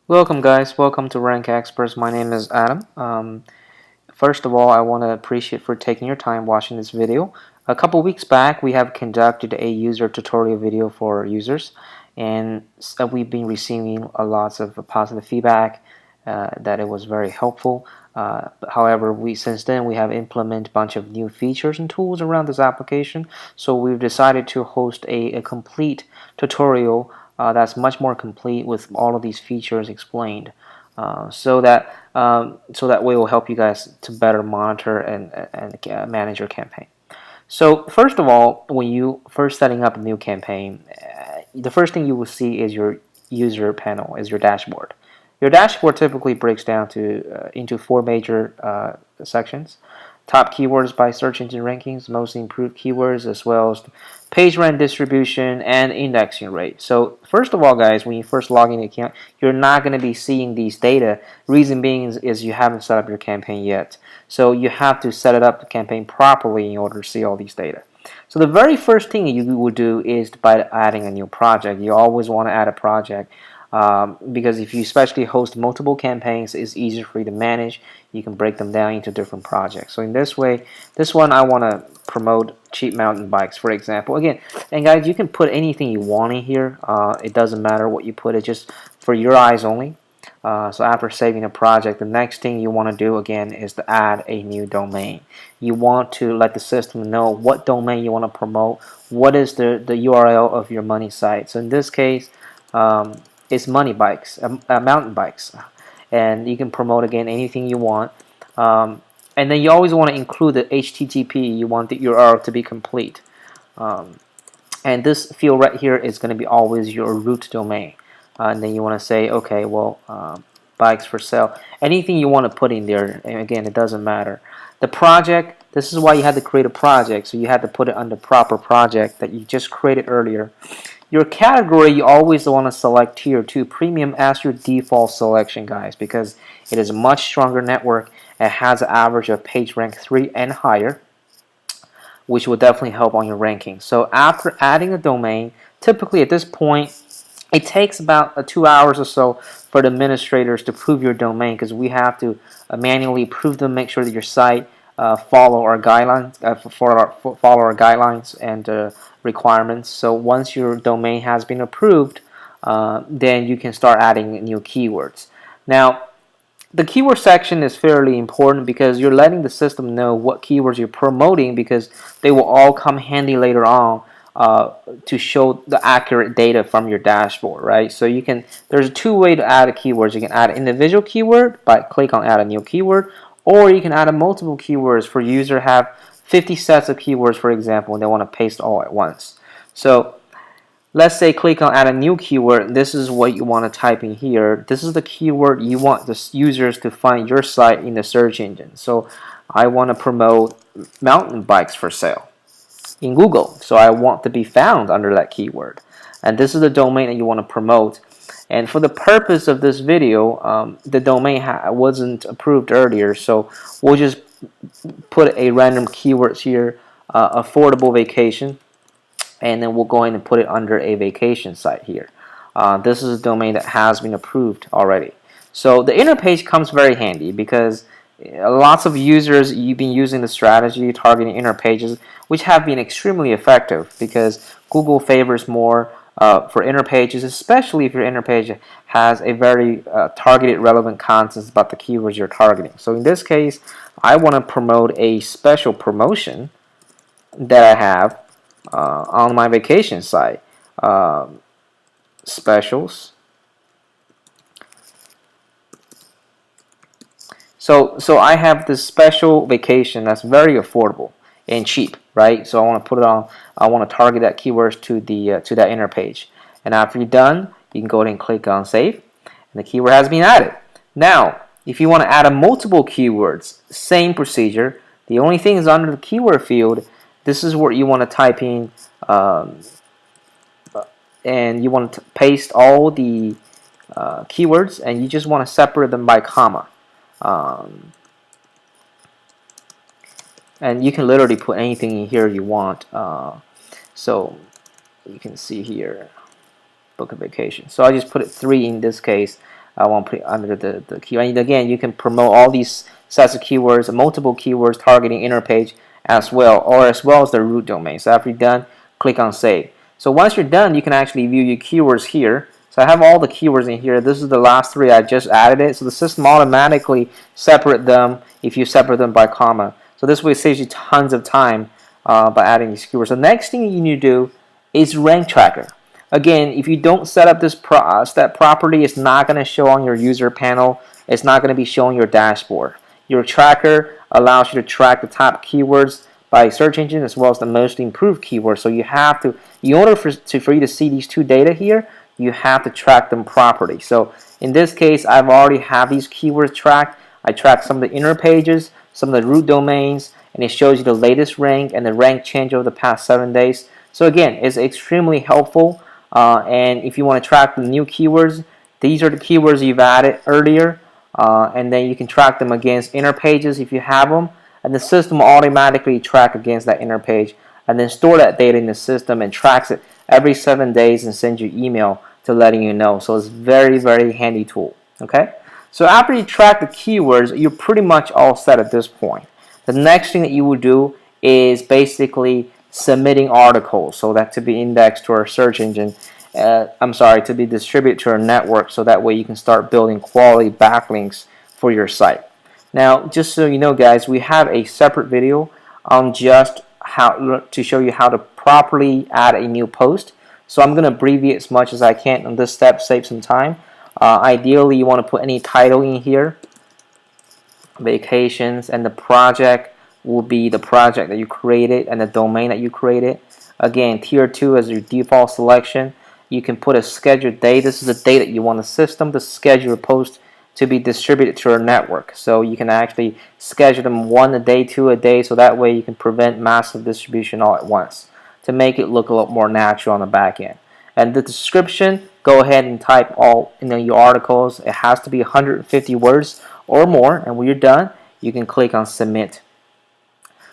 Welcome guys, welcome to RankExperts. My name is Adam. First of all, I want to appreciate for taking your time watching this video. A couple weeks back, we have conducted a user tutorial video for users, and we've been receiving a lots of positive feedback that it was very helpful. However, since then we have implemented a bunch of new features and tools around this application, so we've decided to host a complete tutorial that's much more complete with all of these features explained, so that way will help you guys to better monitor and manage your campaign. So first of all, when you first setting up a new campaign, the first thing you will see is your user panel, is your dashboard. Your dashboard typically breaks down to into four major sections: top keywords by search engine rankings, most improved keywords, as well as page rank distribution and indexing rate. So first of all, guys, when you first log in the account, you're not going to be seeing these data. Reason being is you haven't set up your campaign yet. So you have to set it up the campaign properly in order to see all these data. So the very first thing you would do is by adding a new project. You always want to add a project. Because if you especially host multiple campaigns, it's easier for you to manage. You can break them down into different projects. So in this way, this one I want to promote cheap mountain bikes, for example. Again, and guys, you can put anything you want in here. It doesn't matter what you put. It's just for your eyes only. So after saving a project, the next thing you want to do again is to add a new domain. You want to let the system know what domain you want to promote, what is the URL of your money site. So in this case, it's money bikes, mountain bikes, and you can promote again anything you want. And then you always want to include the HTTP. You want the URL to be complete. And this field right here is going to be always your root domain. And then you want to say, okay, well, bikes for sale. Anything you want to put in there, and again, it doesn't matter. The project, this is why you had to create a project. So you had to put it under proper project that you just created earlier. Your category, you always want to select Tier 2 Premium as your default selection, guys, because it is a much stronger network. It has an average of page rank 3 and higher, which will definitely help on your ranking. So after adding a domain, typically at this point, it takes about 2 hours or so for the administrators to prove your domain, because we have to manually prove them, make sure that your site follow our guidelines, follow our guidelines and requirements. So once your domain has been approved, then you can start adding new keywords. Now, the keyword section is fairly important because you're letting the system know what keywords you're promoting, because they will all come handy later on to show the accurate data from your dashboard, right? So you can, there's two ways to add keywords. You can add an individual keyword by click on add a new keyword, or you can add a multiple keywords for user have 50 sets of keywords, for example, and they want to paste all at once. So let's say click on add a new keyword. This is what you want to type in here. This is the keyword you want the users to find your site in the search engine. So I want to promote mountain bikes for sale in Google. So I want to be found under that keyword. And this is the domain that you want to promote. And for the purpose of this video, the domain wasn't approved earlier, so we'll just put a random keywords here, affordable vacation, and then we'll go ahead and put it under a vacation site here. This is a domain that has been approved already. So the inner page comes very handy because lots of users, you've been using the strategy targeting inner pages, which have been extremely effective because Google favors more for inner pages, especially if your inner page has a very targeted relevant content about the keywords you're targeting. So in this case, I want to promote a special promotion that I have on my vacation site. Specials. So I have this special vacation that's very affordable and cheap, right? So I want to put it on. I want to target that keywords to the to that inner page. And after you're done, you can go ahead and click on save, and the keyword has been added. Now, if you want to add a multiple keywords, same procedure. The only thing is under the keyword field. This is where you want to type in, and you want to paste all the keywords, and you just want to separate them by comma. And you can literally put anything in here you want. So you can see here, book a vacation. So I just put it 3 in this case. I won't put it under the keyword. And again, you can promote all these sets of keywords, multiple keywords targeting inner page as well, or as well as the root domain. So after you're done, click on save. So once you're done, you can actually view your keywords here. So I have all the keywords in here. This is the last 3. I just added it. So the system automatically separate them if you separate them by comma. So this way saves you tons of time by adding these keywords. The next thing you need to do is rank tracker. Again, if you don't set up this step properly, it's not going to show on your user panel. It's not going to be showing your dashboard. Your tracker allows you to track the top keywords by search engine as well as the most improved keywords. So you have to, in order for you to see these 2 data here, you have to track them properly. So in this case, I've already have these keywords tracked. I track some of the inner pages, some of the root domains, and it shows you the latest rank and the rank change over the past 7 days. So again, it's extremely helpful. And if you want to track the new keywords, these are the keywords you've added earlier, and then you can track them against inner pages if you have them, and the system will automatically track against that inner page and then store that data in the system and tracks it every 7 days and sends you email to letting you know. So it's very, very handy tool. Okay, so after you track the keywords, you're pretty much all set at this point. The next thing that you will do is basically submitting articles, so that to be indexed to our search engine. To be distributed to our network, so that way you can start building quality backlinks for your site. Now, just so you know, guys, we have a separate video on just how to show you how to properly add a new post. So I'm going to abbreviate as much as I can on this step, save some time. Ideally, you want to put any title in here, vacations, and the project will be the project that you created and the domain that you created. Again, tier 2 as your default selection. You can put a scheduled date. This is the date that you want the system to schedule a post to be distributed to your network. So you can actually schedule them 1 a day, 2 a day, so that way you can prevent massive distribution all at once to make it look a lot more natural on the back end. And the description, go ahead and type all your articles. It has to be 150 words or more, and when you're done, you can click on submit.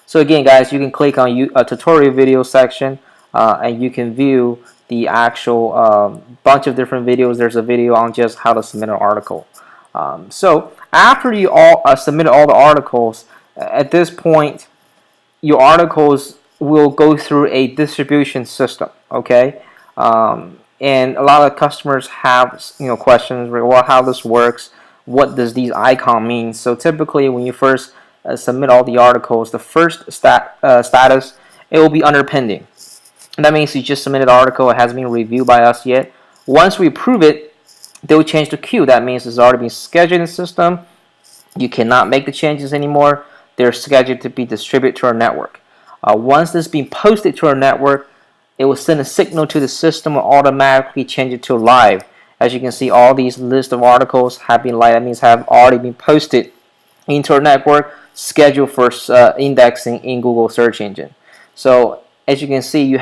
So again, guys, you can click on a tutorial video section and you can view the actual bunch of different videos. There's a video on just how to submit an article. So after you submitted all the articles, at this point, your articles will go through a distribution system. Okay, and a lot of customers have questions. Well, how this works? What does these icon mean? So typically, when you first submit all the articles, the first status, it will be under pending. And that means you just submitted an article, it hasn't been reviewed by us yet. Once we approve it, they will change to queue. That means it's already been scheduled in the system. You cannot make the changes anymore. They're scheduled to be distributed to our network. Once this has been posted to our network, it will send a signal to the system and automatically change it to live. As you can see, all these list of articles have been live. That means have already been posted into our network, scheduled for indexing in Google search engine. So as you can see,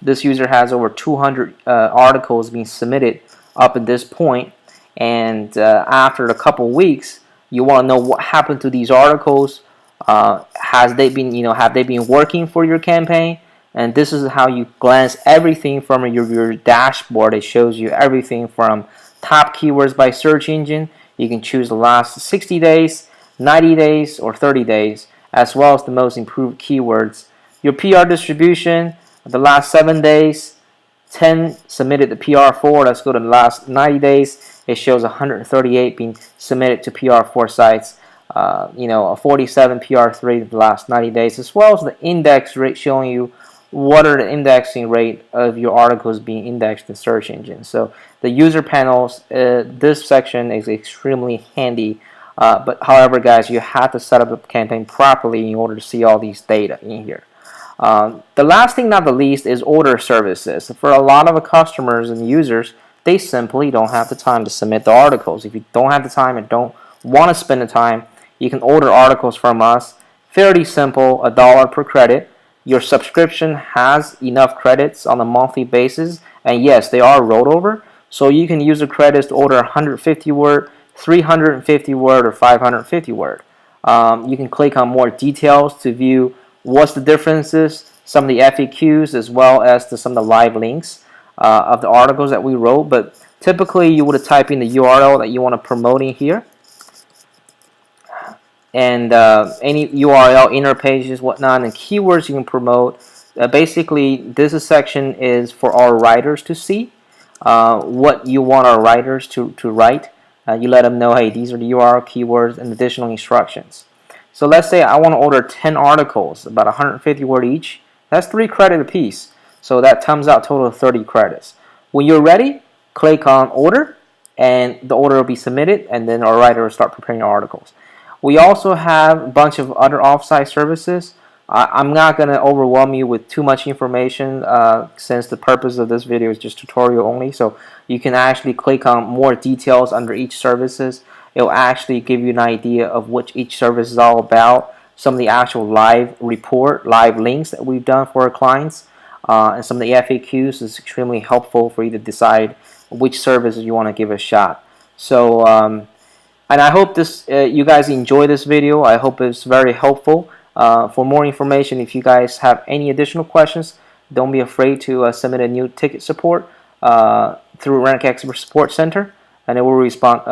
this user has over 200 articles being submitted up at this point, and after a couple weeks, you want to know what happened to these articles. Have they been working for your campaign? And this is how you glance everything from your dashboard. It shows you everything from top keywords by search engine. You can choose the last 60 days, 90 days, or 30 days, as well as the most improved keywords. Your PR distribution, the last 7 days, 10 submitted to PR4. Let's go to the last 90 days. It shows 138 being submitted to PR4 sites. A 47 PR3 the last 90 days, as well as the index rate showing you what are the indexing rate of your articles being indexed in search engine. So the user panels, this section is extremely handy. But however, guys, you have to set up the campaign properly in order to see all these data in here. The last thing, not the least, is order services. For a lot of the customers and users, they simply don't have the time to submit the articles. If you don't have the time and don't want to spend the time, you can order articles from us. Fairly simple, $1 per credit. Your subscription has enough credits on a monthly basis, and yes, they are rolled over. So you can use the credits to order 150 word, 350 word, or 550 word. You can click on more details to view what's the differences, some of the FAQs, as well as some of the live links of the articles that we wrote. But Typically, you would type in the URL that you want to promote in here, and any URL, inner pages, whatnot, and keywords you can promote. Basically, this section is for our writers to see what you want our writers to write. You let them know, hey, these are the URL, keywords, and additional instructions. So let's say I want to order 10 articles, about 150 word each. That's 3 credit a piece. So that comes out total of 30 credits. When you're ready, click on order, and the order will be submitted, and then our writer will start preparing articles. We also have a bunch of other offsite services. I'm not going to overwhelm you with too much information since the purpose of this video is just tutorial only. So you can actually click on more details under each services. It will actually give you an idea of what each service is all about, some of the actual live report, live links that we've done for our clients, and some of the FAQs is extremely helpful for you to decide which services you want to give a shot. So, and I hope this you guys enjoy this video. I hope it's very helpful. For more information, if you guys have any additional questions, don't be afraid to submit a new ticket support through RankExperts Support Center, and it will respond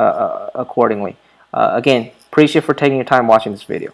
accordingly. Again, appreciate for taking your time watching this video.